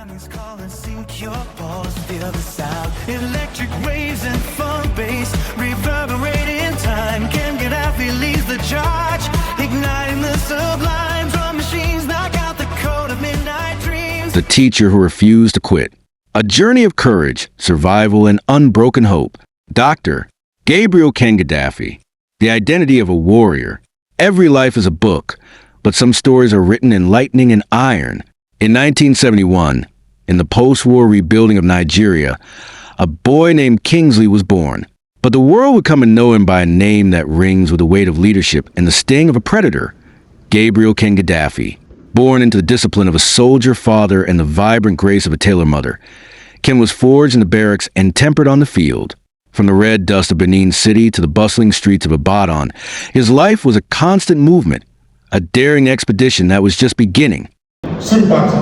Is calling, sync your pulse, feel the sound. Electric waves and funk bass reverberating time. Ken Gadaffi leads the charge, igniting the sublime. Drum machines knock out the code of midnight dreams. The teacher who refused to quit. A journey of courage, survival, and unbroken hope. Dr. Gabriel Ken Gadaffi. The identity of a warrior. Every life is a book, but some stories are written in lightning and iron. In 1971, in the post-war rebuilding of Nigeria, a boy named Kingsley was born. But the world would come to know him by a name that rings with the weight of leadership and the sting of a predator. Gabriel Ken Gadaffi. Born into the discipline of a soldier father and the vibrant grace of a tailor mother, Ken was forged in the barracks and tempered on the field. From the red dust of Benin City to the bustling streets of Ibadan, his life was a constant movement, a daring expedition that was just beginning. Sympathy.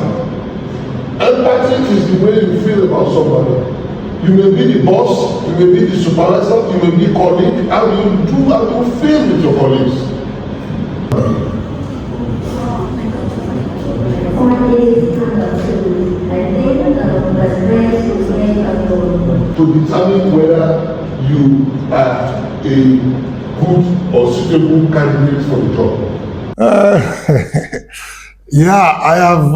Empathy is the way you feel about somebody. You may be the boss, you may be the supervisor, you may be a colleague, and you feel with your colleagues. To determine whether you are a good or suitable candidate for the job. Yeah, I have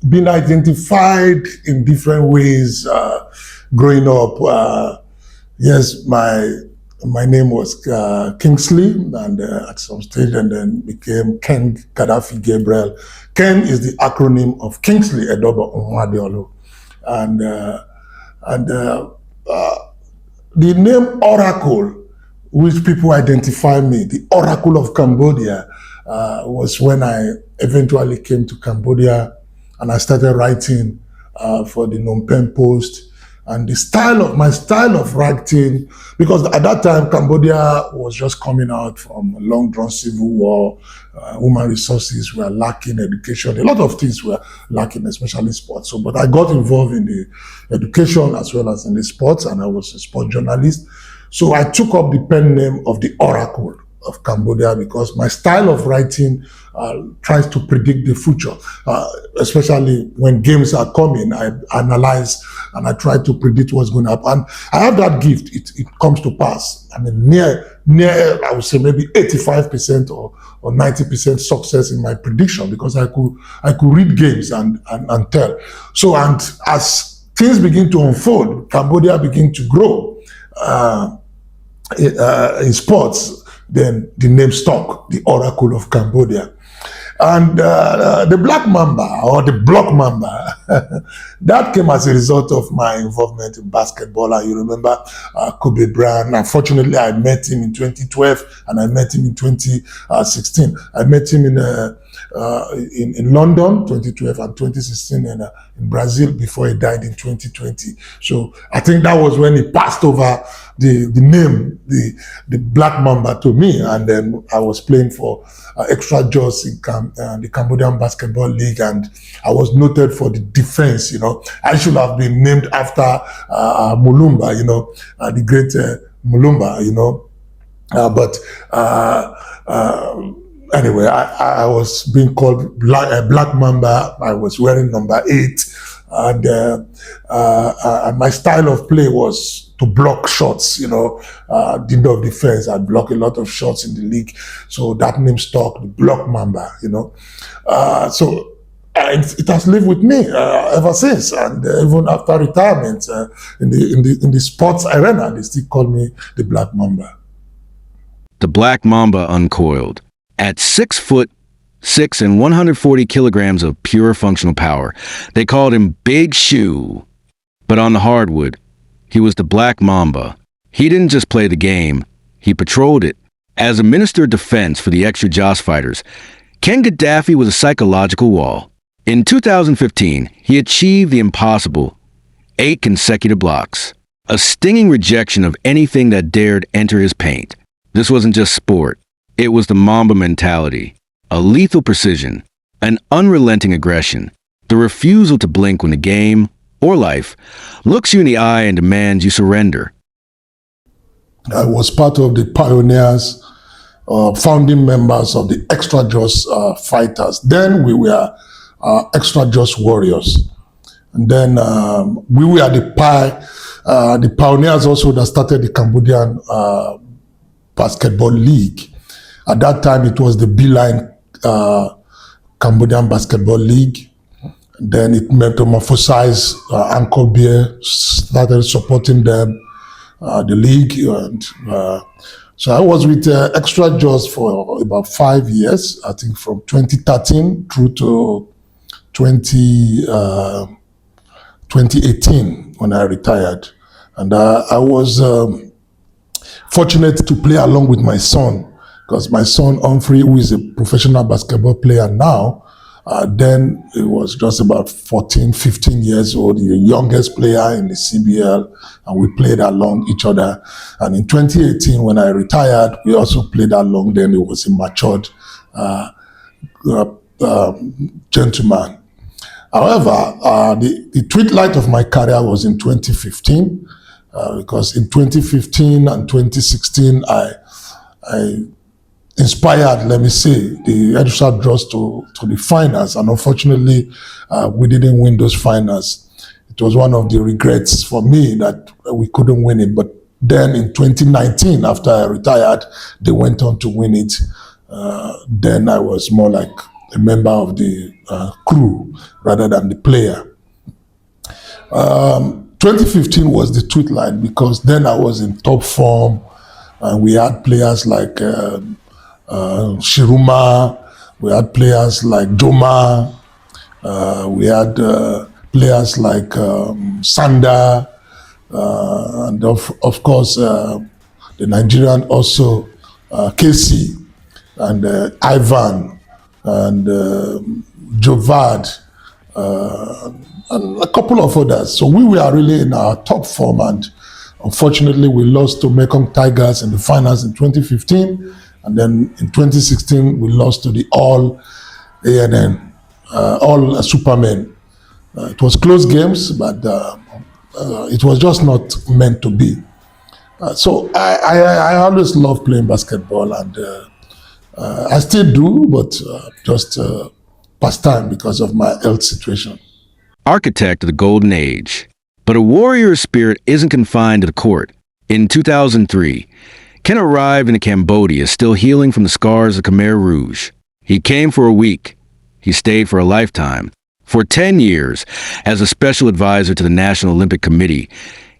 been identified in different ways growing up. Yes, my name was Kingsley, and at some stage, and then became Ken Gadaffi Gabriel. Ken is the acronym of Kingsley Edobo Onwadeolu, and the name Oracle, which people identify me, the Oracle of Cambodia, was when I eventually came to Cambodia and I started writing for the Phnom Penh Post. And my style of writing, because at that time Cambodia was just coming out from a long-drawn civil war, human resources were lacking, education, a lot of things were lacking, especially sports. So, but I got involved in the education as well as in the sports, and I was a sports journalist. So I took up the pen name of the Oracle of Cambodia because my style of writing tries to predict the future, especially when games are coming. I analyze and I try to predict what's going to happen. And I have that gift. It comes to pass. I mean, near, I would say maybe 85% or 90% success in my prediction because I could read games and tell. So, and as things begin to unfold, Cambodia begin to grow in sports. Then the name stuck, the Oracle of Cambodia. And the Black Mamba, or the Block Mamba, that came as a result of my involvement in basketball. You remember Kobe Bryant. Unfortunately, I met him in 2012 and I met him in 2016. I met him in London, 2012, and 2016 in Brazil before he died in 2020. So I think that was when he passed over the name, the Black Mamba to me. And then I was playing for Extra Jaws in the Cambodian Basketball League, and I was noted for the defense. I should have been named after Mulumba, the great Mulumba, but anyway, I was being called Black Mamba. I was wearing number 8, and my style of play was to block shots, the of defense. I'd block a lot of shots in the league. So that name stuck, the Block Mamba, So it has lived with me ever since. And even after retirement, in the sports arena, they still call me the Black Mamba. The Black Mamba uncoiled. At 6'6" and 140 kilograms of pure functional power, they called him Big Shoe. But on the hardwood, he was the Black Mamba. He didn't just play the game, he patrolled it. As a minister of defense for the Extra Jaws fighters, Ken Gadaffi was a psychological wall. In 2015, he achieved the impossible: 8 consecutive blocks, a stinging rejection of anything that dared enter his paint. This wasn't just sport. It was the Mamba mentality, a lethal precision, an unrelenting aggression, the refusal to blink when the game, or life, looks you in the eye and demands you surrender. I was part of the pioneers, founding members of the Extra Jaws fighters. Then we were Extra Jaws warriors. And then we were the pioneers also that started the Cambodian basketball league. At that time, it was the Beeline Cambodian Basketball League. Then it metamorphosized. Anchor Beer started supporting them, the league. And so I was with Extra Jaws for about 5 years, I think from 2013 through to 2018 when I retired. And I was fortunate to play along with my son, because my son Humphrey, who is a professional basketball player now, then he was just about 14, 15 years old, the youngest player in the CBL, and we played along each other. And in 2018, when I retired, we also played along. Then he was a matured gentleman. However, the twilight of my career was in 2015, because in 2015 and 2016, I inspired, let me say, the Edusha Draws to the finals, and unfortunately, we didn't win those finals. It was one of the regrets for me that we couldn't win it. But then in 2019, after I retired, they went on to win it. Then I was more like a member of the crew rather than the player. 2015 was the twilight, because then I was in top form, and we had players like Shiruma, we had players like Joma, we had players like Sanda, and of course the Nigerian also, Casey, and Ivan, and Jovad, and a couple of others. So we were really in our top form, and unfortunately we lost to Mekong Tigers in the finals in 2015, and then in 2016 we lost to the All ANN, All Supermen. It was close games, but it was just not meant to be. So I always loved playing basketball, and I still do, but just pastime because of my health situation. Architect of the Golden Age. But a warrior's spirit isn't confined to the court. In 2003, Ken arrived in Cambodia still healing from the scars of Khmer Rouge. He came for a week. He stayed for a lifetime. For 10 years, as a special advisor to the National Olympic Committee,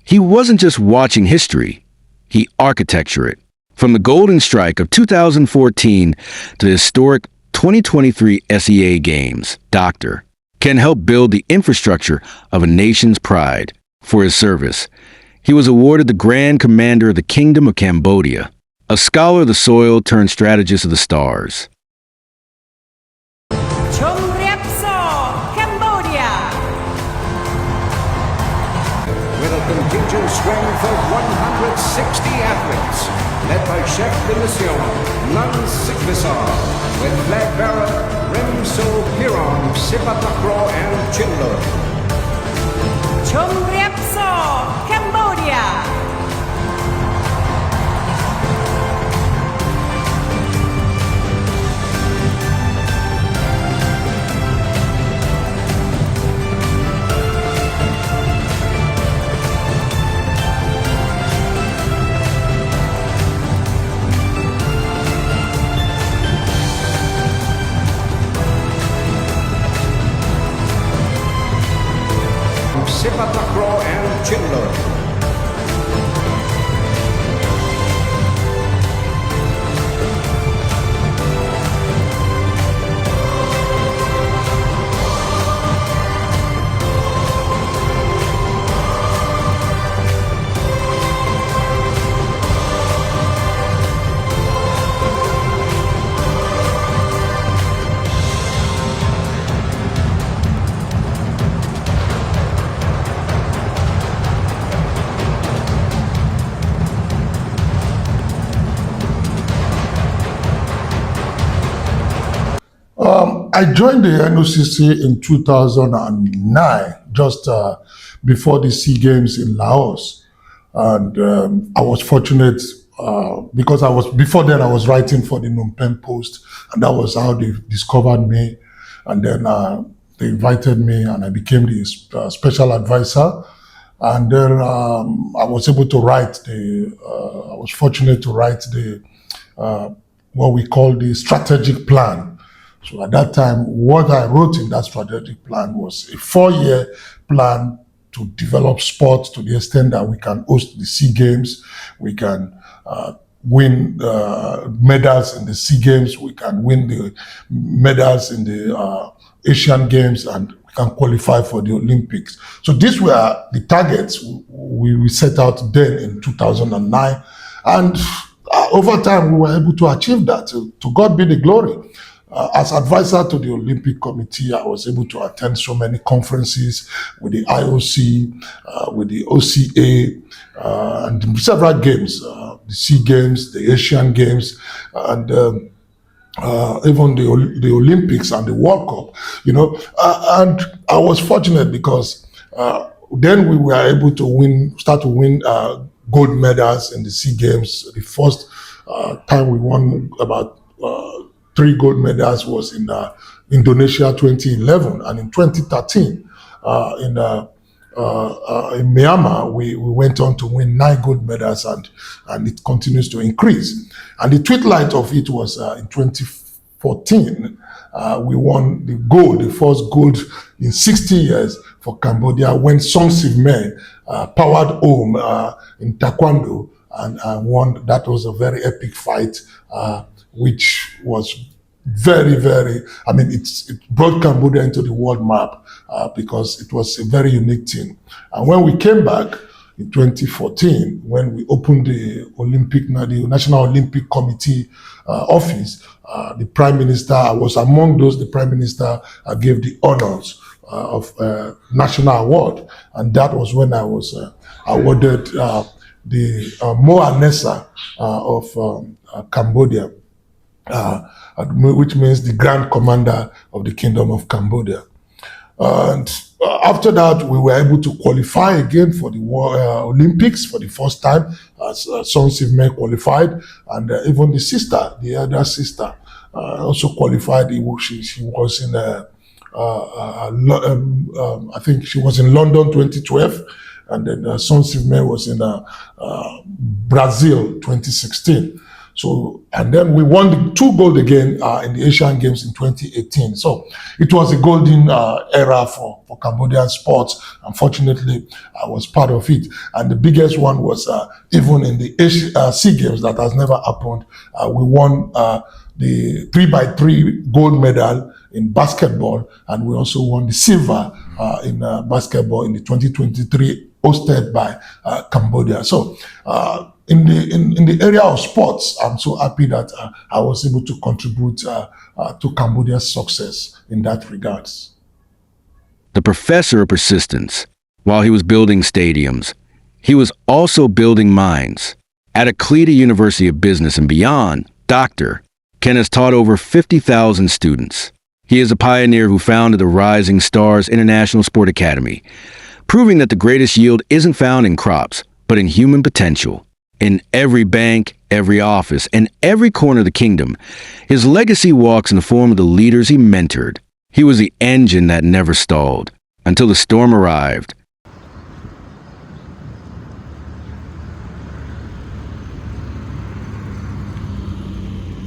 he wasn't just watching history, he architectured it. From the Golden Strike of 2014 to the historic 2023 SEA Games, Dr. Ken helped build the infrastructure of a nation's pride. For his service, he was awarded the Grand Commander of the Kingdom of Cambodia, a scholar of the soil turned strategist of the stars. With a contingent strength of 160 athletes, led by Chef de Mission, Nan Sikvisar, with flag bearer Rimso Piron, Sipatakro, and Chinlo. Chumriapso, Cambodia. Sipatakro and Chinlo. I joined the NOCC in 2009, just before the SEA Games in Laos. And I was fortunate because before then I was writing for the Phnom Penh Post, and that was how they discovered me. And then they invited me and I became the special advisor. And then I was able to write I was fortunate to write what we call the strategic plan. So at that time, what I wrote in that strategic plan was a 4-year plan to develop sports to the extent that we can host the SEA Games, we can win medals in the SEA Games, we can win the medals in the Asian Games, and we can qualify for the Olympics. So these were the targets we set out then in 2009. And over time, we were able to achieve that. To God be the glory. As advisor to the Olympic Committee, I was able to attend so many conferences with the IOC, with the OCA, and several games, the SEA Games, the Asian Games, and even the Olympics and the World Cup, and I was fortunate because then we were able to start to win gold medals in the SEA Games. The first time we won about 3 gold medals was in Indonesia 2011, and in 2013 in Myanmar we went on to win 9 gold medals, and it continues to increase. And the twilight of it was in 2014 we won the first gold in 60 years for Cambodia, when Song Sivme powered home in Taekwondo and won. That was a very epic fight, which was very, very, it brought Cambodia into the world map because it was a very unique thing. And when we came back in 2014, when we opened the National Olympic Committee office, the Prime Minister, I was among those the Prime Minister gave the honors of National Award. And that was when I was awarded the Mo Anessa of Cambodia, which means the Grand Commander of the Kingdom of Cambodia. And after that, we were able to qualify again for the Olympics for the first time. Song Sivme qualified, and even the elder sister, also qualified. She was in, I think she was in London 2012, and then Song Sivme was in Brazil 2016. So, and then we won the 2 gold again in the Asian Games in 2018. So it was a golden era for Cambodian sports. Unfortunately, I was part of it. And the biggest one was even in the SEA Games that has never happened. We won the 3x3 gold medal in basketball, and we also won the silver in basketball in the 2023 hosted by Cambodia. So in the area of sports, I'm so happy that I was able to contribute to Cambodia's success in that regards. The professor of persistence. While he was building stadiums, he was also building minds. At Aklida University of Business and beyond, Dr. Ken has taught over 50,000 students. He is a pioneer who founded the Rising Stars International Sport Academy, proving that the greatest yield isn't found in crops, but in human potential. In every bank, every office, and every corner of the kingdom, his legacy walks in the form of the leaders he mentored. He was the engine that never stalled until the storm arrived.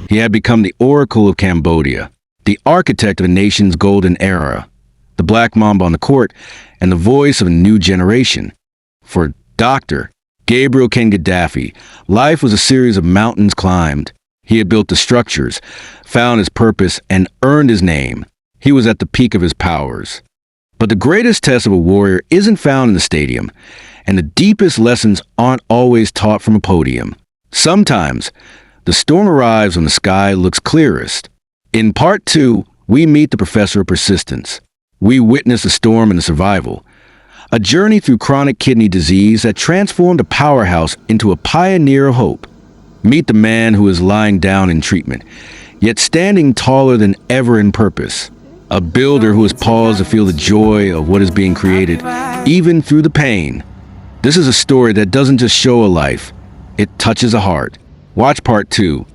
He had become the oracle of Cambodia, the architect of a nation's golden era, the Black Mamba on the court, and the voice of a new generation. For Dr. Gabriel Ken Gadaffi, life was a series of mountains climbed. He had built the structures, found his purpose, and earned his name. He was at the peak of his powers. But the greatest test of a warrior isn't found in the stadium, and the deepest lessons aren't always taught from a podium. Sometimes, the storm arrives when the sky looks clearest. In Part 2, we meet the professor of persistence. We witness the storm and the survival, a journey through chronic kidney disease that transformed a powerhouse into a pioneer of hope. Meet the man who is lying down in treatment, yet standing taller than ever in purpose. A builder who has paused to feel the joy of what is being created, even through the pain. This is a story that doesn't just show a life, it touches a heart. Watch Part 2